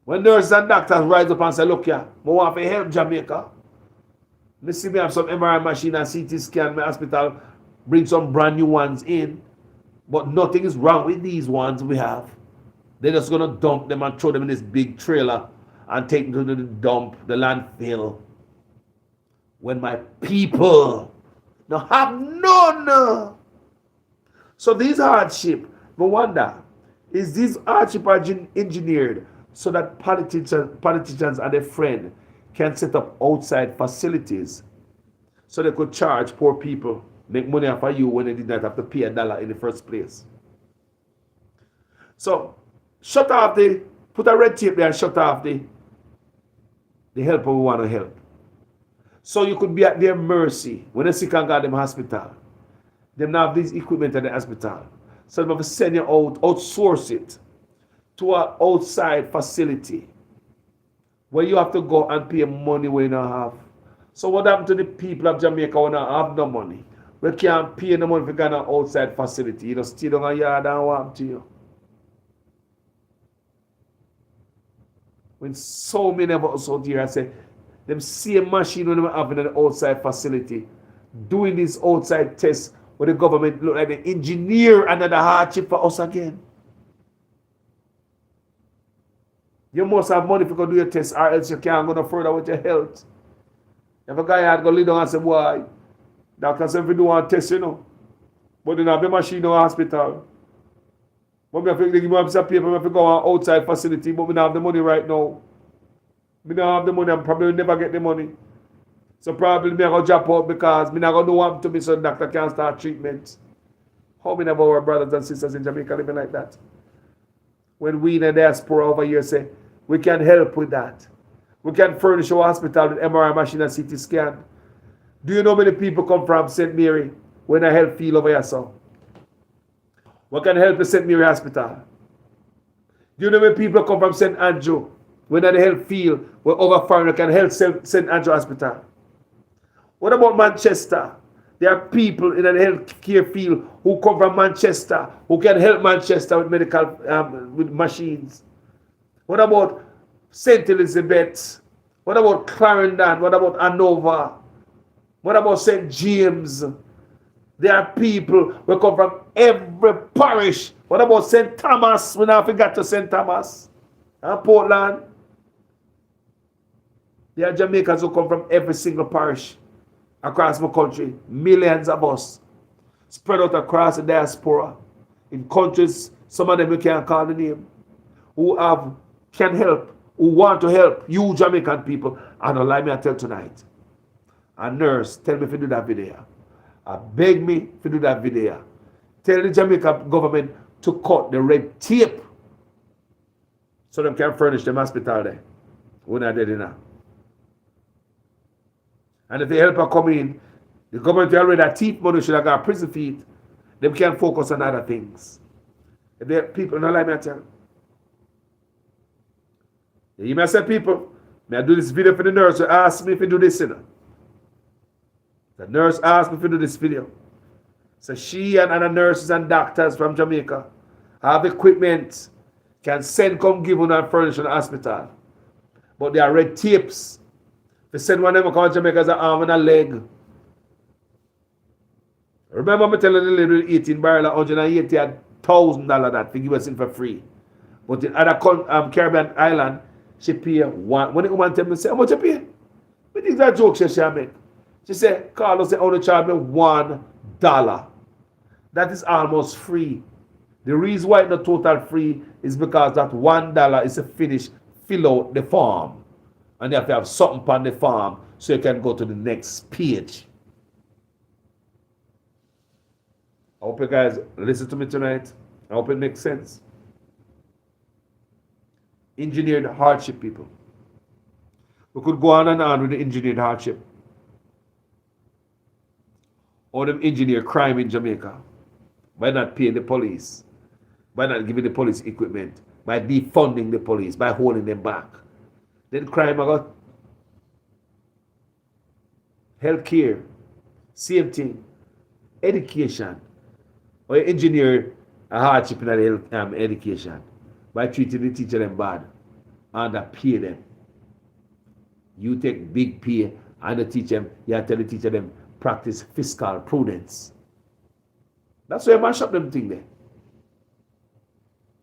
When nurses and doctors rise up and say, look here, I want to help Jamaica. Me see me have some MRI machine and CT scan, my hospital bring some brand new ones in. But nothing is wrong with these ones we have. They're just going to dump them and throw them in this big trailer and take them to the dump, the landfill. When my people now have none. So these hardship, no wonder, is these hardship are engineered so that politicians and their friends can set up outside facilities so they could charge poor people, make money off of you when they did not have to pay $1 in the first place. So put a red tape there and shut off the helper we want to help. So you could be at their mercy when they sick and got them hospital. They now have this equipment at the hospital. So they have to send you out, outsource it to an outside facility where you have to go and pay money when you don't have. So what happened to the people of Jamaica when they have no money? We can't pay no money for going to an outside facility. You just stay down a yard and walk to you. When so many of us out here, I say, them same machine when they have in an outside facility, doing these outside tests where the government look like the engineer another hardship for us again. You must have money if you go do your test, or else you can't go no further with your health. If a guy had to go lay down and say, why? Doctor said, if you do one test, you know. But they don't have the machine in the hospital. But we have to give me a piece of paper, we have to go on outside facility, but we don't have the money right now. We don't have the money, and probably will never get the money. So probably me going to drop out because me not going to do what to me so the doctor can start treatment. How many of our brothers and sisters in Jamaica living like that? When we in the diaspora over here say, we can help with that. We can furnish our hospital with MRI machine and CT scan. Do you know how many people come from St. Mary when I help feel over here, so? We can help the St. Mary Hospital. Do you know how many people come from St. Andrew when I help feel where over foreigner can help St. Andrew Hospital? What about Manchester? There are people in the healthcare field who come from Manchester who can help Manchester with medical with machines. What about St. Elizabeth? What about Clarendon? What about Hanover? What about St. James? There are people who come from every parish. What about St. Thomas? We now forgot to St. Thomas and Portland. There are Jamaicans who come from every single parish across my country. Millions of us spread out across the diaspora in countries, some of them we can't call the name, who can help, who want to help you Jamaican people. And don't lie me, I tell tonight. A nurse tell me if you do that video. I beg me if you do that video. Tell the Jamaican government to cut the red tape so they can furnish them hospital there. We're not dead enough. And if the helper come in, the government already have teeth money should have got prison feet. They can focus on other things. If the people not like me, I tell you may say, people, may I do this video for the nurse who asked me if you do this, you know. The nurse asked me if you do this video. So she and other nurses and doctors from Jamaica have equipment, can send, come give on and furnish in the hospital. But there are red tapes. They send one of them come to Jamaica as an arm and a leg. Remember me telling the lady with 18 barrel of $180,000 that to give us in for free. But in other Caribbean island, she pay one. When the woman tell me, say, how much you pay? I think that joke she make. She said, Carlos said, only charge me $1. That is almost free. The reason why it's not total free is because that $1 is a finish, fill out the form. And you have to have something on the form so you can go to the next page. I hope you guys listen to me tonight. I hope it makes sense. Engineered hardship, people. We could go on and on with the engineered hardship. Or them engineer crime in Jamaica by not paying the police, by not giving the police equipment, by defunding the police, by holding them back. Then crime I got healthcare, same thing, education. Or you engineer a hardship in the education by treating the teacher them bad and pay them. You take big pay and you teach them, you tell the teacher them practice fiscal prudence. That's why you mash up them thing there.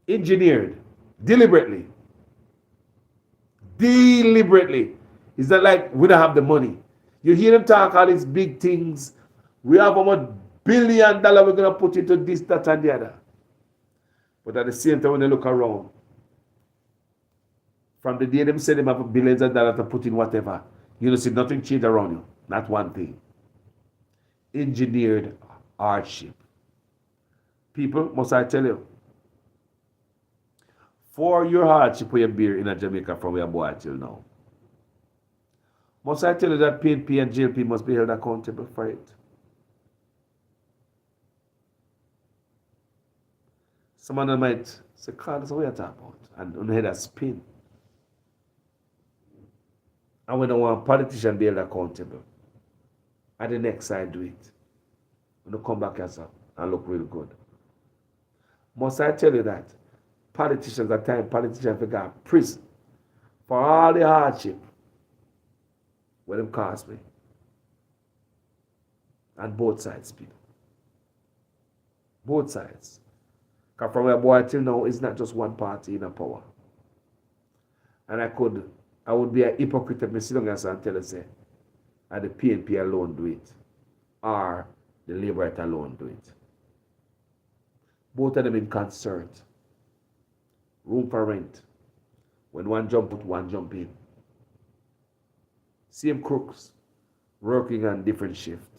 Engineered, deliberately. Deliberately. It's not like we don't have the money. You hear them talk all these big things. We have $1 billion we're going to put into this, that, and the other. But at the same time, when they look around, from the day them say them have billions of dollars to put in whatever, you don't see nothing change around you. Not one thing. Engineered hardship. People, must I tell you, for your hardship we bear in Jamaica from your boy till now, must I tell you that PNP and JLP must be held accountable for it? Someone might say, Carl, that's what we are talking about. And on the head a spin. And we don't want politicians to be held accountable. At the next side, do it. When you come back yourself and look real good. Must I tell you that politicians at times, politicians forgot prison for all the hardship what them cost me. And both sides, people. Both sides. Because from where boy till now, it's not just one party in a power. And I would be a hypocrite if I sit down and tell you, say, the PNP alone do it, or the Labour alone do it. Both of them in concert. Room for rent. When one jump out, one jump in. Same crooks working on different shift.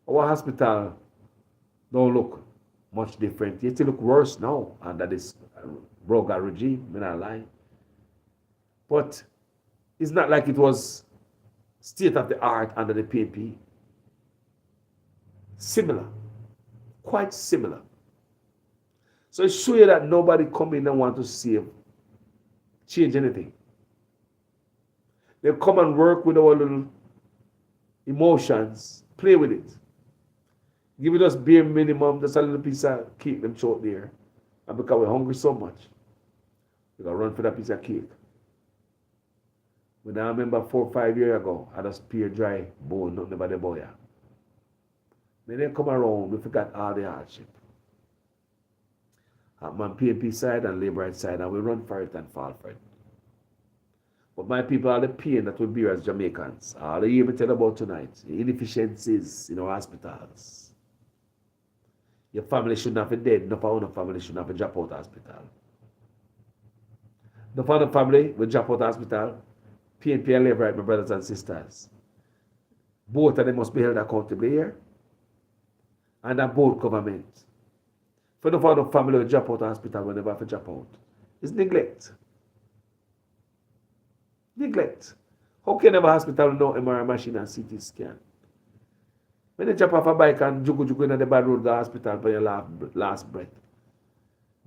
Our hospital don't look much different. It look worse now under this rogue regime, I'm not lying. But it's not like it was state of the art under the PNP. Similar. Quite similar. So it shows you that nobody come in and want to save, change anything. They come and work with our little emotions, play with it. Give it us bare minimum, just a little piece of cake, them short there. And because we're hungry so much, we gotta run for that piece of cake. When I remember 4 or 5 years ago, I just spear dry bone, nothing about the boy. When they come around, we forgot all the hardship. At my PNP side and Labour side, and we run for it and fall for it. But my people are the pain that we bear as Jamaicans. All the year we tell about tonight, the inefficiencies in our hospitals. Your family shouldn't have been dead, no for our family shouldn't have been drop out hospital. No for the family will drop out hospital, PNP and Labour, my brothers and sisters. Both of them must be held accountable here. And that both government. For the father family will drop out of hospital whenever they drop out. It's neglect. Neglect. How can you have a hospital no MRI machine and CT scan? When you drop off a bike and jugu in the bad road to the hospital for your last breath.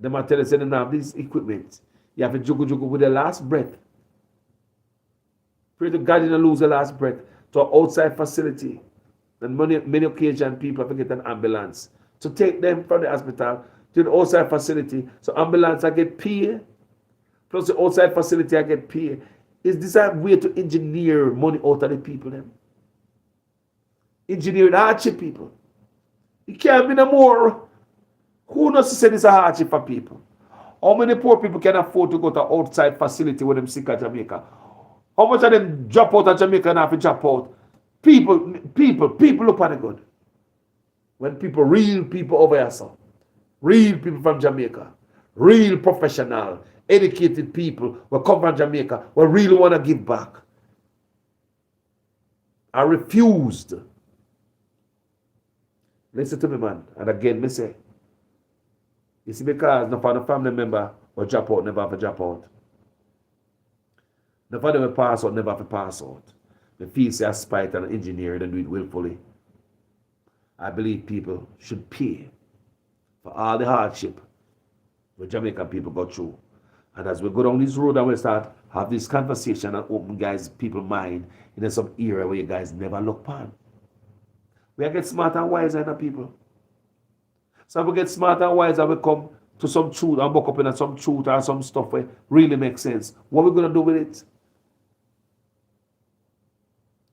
They might tell you, say, they don't have this equipment. You have to jugu with the last breath. Pray to God you don't lose the last breath to an outside facility. And many occasions people have to get an ambulance to take them from the hospital to the outside facility. So ambulance I get paid, plus the outside facility I get paid. Is this a way to engineer money out of the people then? Engineer the hardship people. It can't be no more. Who knows to say this is a hardship for people? How many poor people can afford to go to outside facility when them sick at Jamaica? How much of them drop out of Jamaica and have to drop out? People look at it good. When people, real people over here, so, real people from Jamaica, real professional, educated people will come from Jamaica, will really want to give back. I refused. Listen to me, man. And again, me say, you see, because no family member will drop out, never have a drop out. None of them will pass out, never have to pass out. The feel say a spite and engineer and do it willfully. I believe people should pay for all the hardship the Jamaican people go through. And as we go down this road and we start have this conversation and open guys people's mind in some area where you guys never look upon. We get smarter and wiser than people. So if we get smarter and wiser, we come to some truth and buck up in some truth or some stuff where really makes sense. What are we going to do with it?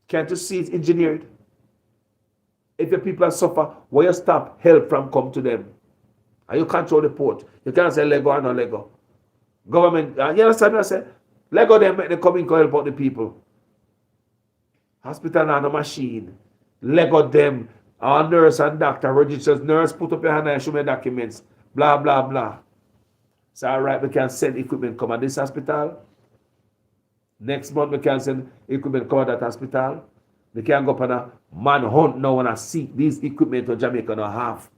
Can't you see it's engineered? If your people are suffer, why you stop help from come to them? And you control the port. You can't say Lego or no Lego. Government, you understand what I say? Lego them make them come in to help out the people. Hospital and a machine. Lego them. Our nurse and doctor registers. Nurse, put up your hand and show me documents. Blah, blah, blah. So alright, we can send equipment come at this hospital. Next month we can send equipment come at that hospital. They can go up on a manhunt now and a seek these equipment to Jamaica now have.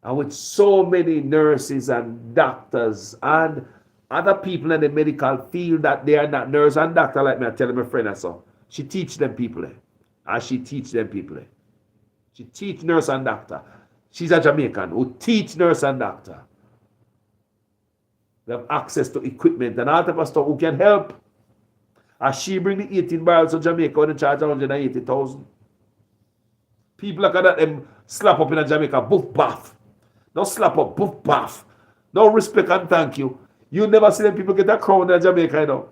And with so many nurses and doctors and other people in the medical field that they are not nurse and doctor like me, I tell my friend and so. She teach them people. And she teach them people. She teach nurse and doctor. She's a Jamaican who teach nurse and doctor. They have access to equipment and all type of stuff who can help. As she bring the 18 barrels to Jamaica when they charge 180,000. People like that them slap up in a Jamaica, boof bath. No slap up, boof bath. No respect and thank you. You never see them people get a crown in Jamaica, you know.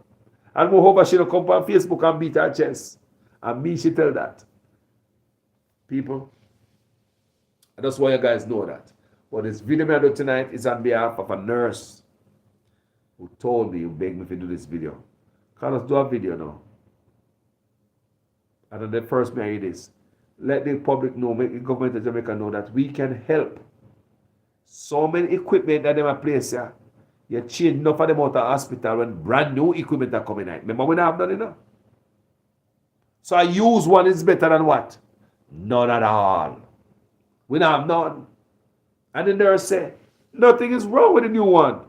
And moreover, she don't come on Facebook and beat her chest. And me, she tell that. People, and that's why you guys know that. But this video I do tonight is on behalf of a nurse who told me, who begged me to do this video. Can us do a video now? And then the first me I this. Let the public know, make the government of Jamaica know that we can help. So many equipment that they are place here. You change enough of them out of the hospital when brand new equipment are coming out. Remember we don't have none enough. So I use one is better than what? None at all. We don't have none. And the nurse say, nothing is wrong with the new one.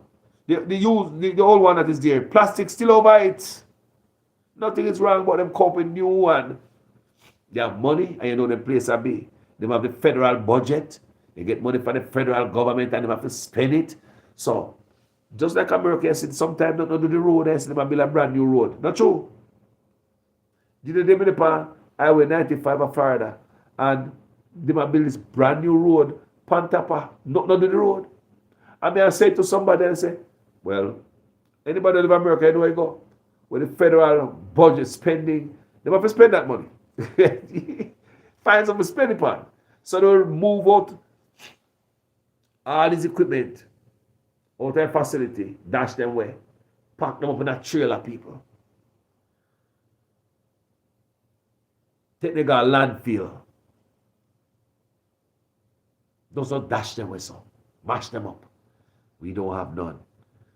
The old one that is there. Plastic still over it. Nothing is wrong about them coping new one. They have money and you know the place are big. They have the federal budget. They get money from the federal government and they have to spend it. So, just like America, I said, sometimes don't do the road, I said, they build a brand new road. Not true. Did they build upon Highway 95 of Florida and they build this brand new road, Pantapa, not do the road. I mean, I say to somebody, I say, well, anybody live in America, where you go? With the federal budget spending, they have to spend that money. Find something to spend it on. So they will move out all this equipment out of their facility, dash them away, pack them up in a trailer, people. Take them to a landfill. Those are dash them away, so mash them up. We don't have none.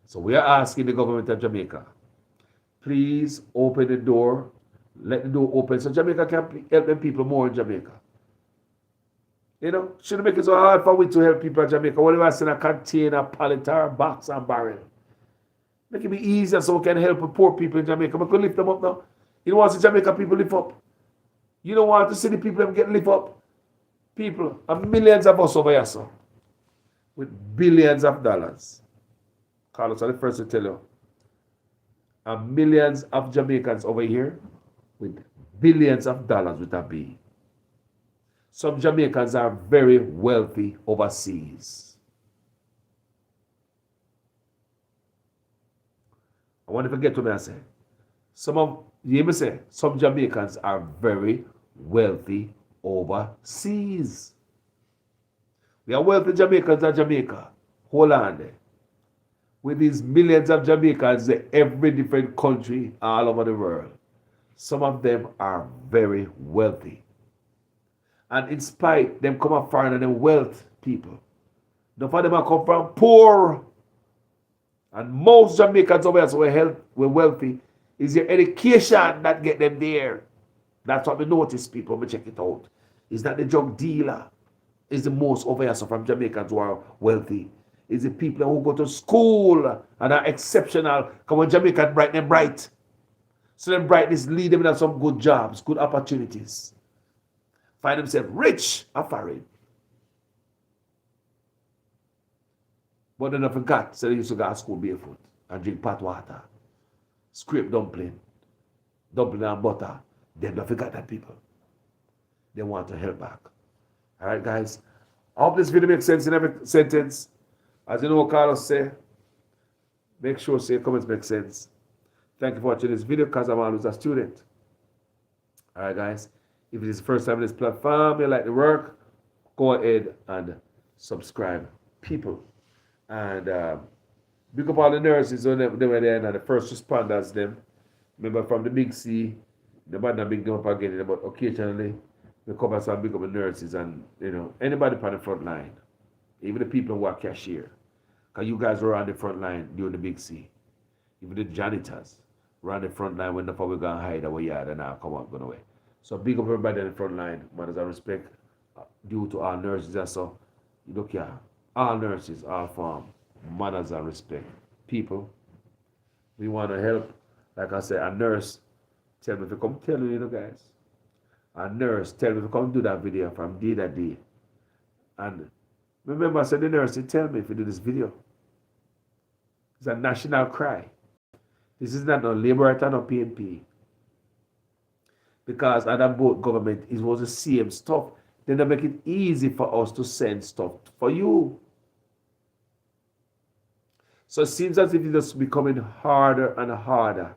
So we are asking the government of Jamaica, please open the door, let the door open so Jamaica can help them people more in Jamaica. You know, shouldn't make it so hard for we to help people in Jamaica. Whatever I send a container, pallet, or box and barrel. Make it be easier so we can help the poor people in Jamaica. We could lift them up now. You don't want to see Jamaica people lift up. You don't want to see the people that get lift up. People, and millions of us over here, so, with billions of dollars. Carlos, I'm the first to tell you. And millions of Jamaicans over here with billions of dollars with a B. Some Jamaicans are very wealthy overseas. I want to forget to me I say. You hear me say, some Jamaicans are very wealthy overseas. We are wealthy Jamaicans in Jamaica. Hold on there. With these millions of Jamaicans in every different country all over the world. Some of them are very wealthy. And in spite, them come up foreign and them wealth people. None of them are come from poor. And most Jamaicans over here were wealthy. Is your education that get them there. That's what we notice, people. We check it out. Is that the drug dealer is the most over here so from Jamaicans who are wealthy. Is the people who go to school and are exceptional. Come on, Jamaican bright them bright. So then brightness lead them in some good jobs, good opportunities. Find themselves rich or foreign. But they never forgot, so they used to go to school barefoot and drink pot water, scrape dumpling and butter. They never forgot that, people. They want to help back. All right, guys. I hope this video makes sense in every sentence. As you know, Carlos say, make sure say comments make sense. Thank you for watching this video because I'm always a student. All right, guys. If it is the first time on this platform, you like the work, go ahead and subscribe, people. And big up all the nurses on them were there and the first responders them. Remember from the big C, the might not big them up again, but occasionally we cover some big up the nurses and anybody on the front line. Even the people who are cashier. Because you guys were on the front line during the big C. Even the janitors were on the front line when the public gonna hide our yard and now come out, going away. So big up everybody on the front line, manners and respect due to our nurses and so. You look here. All nurses, all form, manners and respect. People, we want to help. Like I said, a nurse tell me to come tell you, guys. A nurse tell me to come do that video from day to day. And remember, I said the nurse tell me if you do this video. It's a national cry. This is not no Labour or no PNP. Because under both government, it was the same stuff. Then they make it easy for us to send stuff for you. So it seems as if it's becoming harder and harder.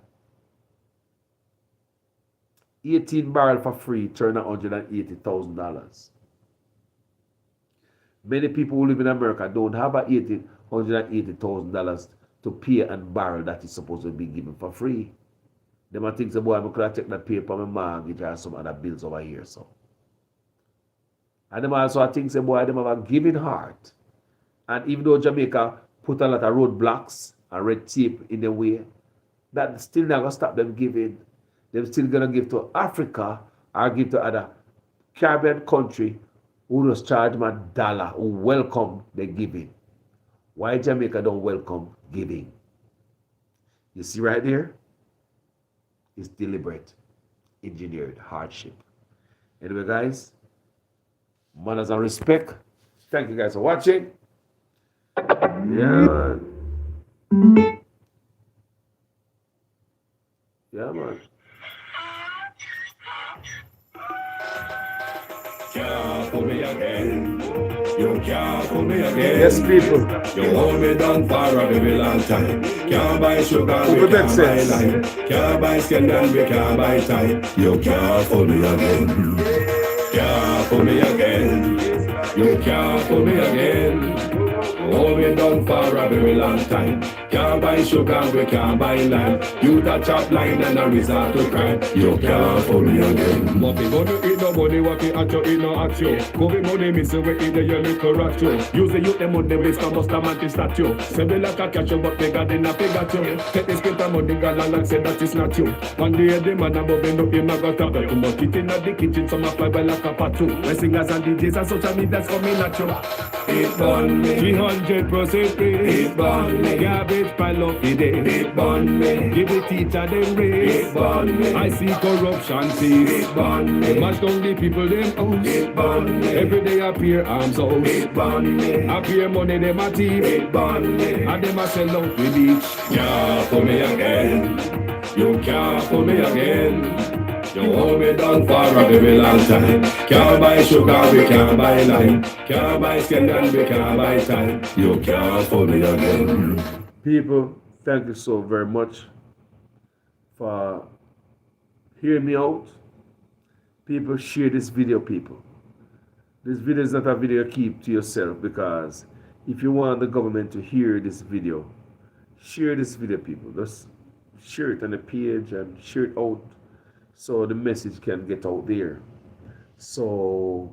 18 barrels for free turn $180,000. Many people who live in America don't have $180,000 to pay and barrel that is supposed to be given for free. They might think, boy, I could have taken that paper on my mortgage or some other bills over here. So. And them also think, boy, them have a giving heart. And even though Jamaica put a lot of roadblocks and red tape in the way, that still not going to stop them giving. They're still going to give to Africa or give to other Caribbean country who just charge them $1, who welcome the giving. Why Jamaica don't welcome giving? You see right there? It's deliberate, engineered hardship. Anyway, guys, manners and respect. Thank you guys for watching. Yeah, man. Yeah, man. Can't fool me again. You can't fool me again. Yes, people. You hold me down for a very long time. Can't buy sugar, we can't buy lime. Can't buy skin and we can't buy time. You can't fool me again. Can't fool me again. You can't fool me again. Hold me down for a very long time. Can't buy sugar, we can't buy lime. You that chop line and a resort to crime. You can't fool me again. What we gonna eat no money, what we at you, eat no at you. Go be money, miss we eat the yellow correct you. Use the youth, the money, waste and bust a man to statue. Say we like a catch you, but they got in a figure you. Take this script and money, gal and say that is not you. One day the man above him, him a got up. Too much it in the kitchen, some a fly by like a patu. When singers and DJs and social media's coming at you. It burn me 300% free. It burn me garbage pile up the day. It burn me give the teacher them raise. It burn me I see corruption cease. It burn me mash down the people them house. It burn me every day appear arms out. It burn me appear money them a thief. It burn me and them a sell out the beach. Can't fool me again. You can't fool me again. You hold me down for a very long time. Can't buy sugar, we can't buy lime. Can't buy skin and we can't buy time. You can't fool me again. People, thank you so very much for hearing me out. People, share this video, people. This video is not a video you keep to yourself, because if you want the government to hear this video, share this video, people. Just share it on the page and share it out, so the message can get out there. So,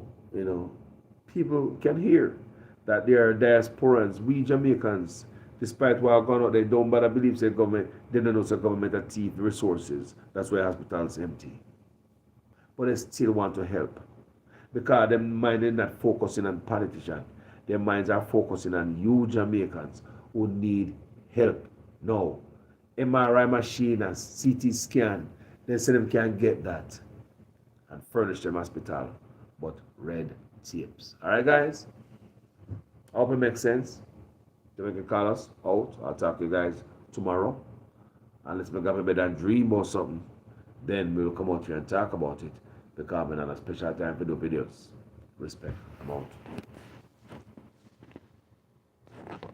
people can hear that there are diasporans, we Jamaicans, despite what are going on, they don't bother believe the government, they don't know the government that thief resources. That's why hospitals empty. But they still want to help. Because their mind is not focusing on politicians. Their minds are focusing on you Jamaicans who need help. No. MRI machine and CT scan They say them can't get that and furnish them hospital, but red tapes. All right, guys. I hope it makes sense. Then we can call us out. I'll talk to you guys tomorrow. And let's make up a bed and dream or something. Then we'll come out here and talk about it. Because we're on a special time to do videos. Respect. I'm out.